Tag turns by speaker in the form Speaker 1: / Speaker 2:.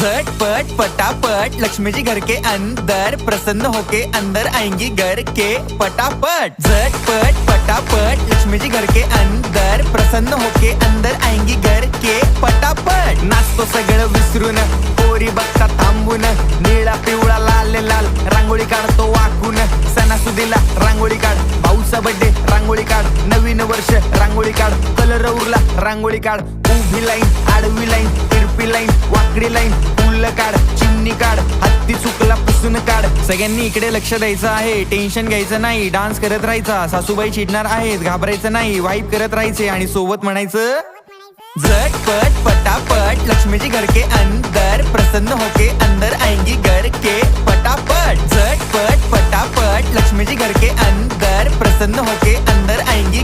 Speaker 1: झटपट पटापट लक्ष्मी जी घर के अंदर प्रसन्न होके अंदर आएंगी घर के पटापट। झटपट पटापट लक्ष्मी जी घर के अंदर प्रसन्न होके अंदर आएंगी घर के पटापट। नाचतो सगळं विसरून पोरी बघता थांबून, निळा पिवळा लाल लाल रांगोळी काढतो वाकून। सणासुदीला रांगोळी काढ, भाऊचा बर्थडे रांगोळी काढ, नवीन वर्ष रांगोळी काढ, कलर उरला रांगोळी काढ। उभी लाईन, आडवी लाईन, तिरपी लाईन, वाकडी लाईन, फुल काढ, चिमणी काढ, हत्ती चुकला पुसून काढ। सगळ्यांनी इकडे लक्ष द्यायचं आहे, टेन्शन घ्यायचं नाही, डान्स करत राहायचा। सासूबाई चिडणार आहेत, घाबरायचं नाही, वाईप करत राहायचे आणि सोबत म्हणायचं झटपट पटापट लक्ष्मी जी घर के अंदर प्रसन्न होके अंदर आएंगी घर के पटापट। झटपट पटापट लक्ष्मी जी घर के अंदर प्रसन्न होके अंदर आएंगी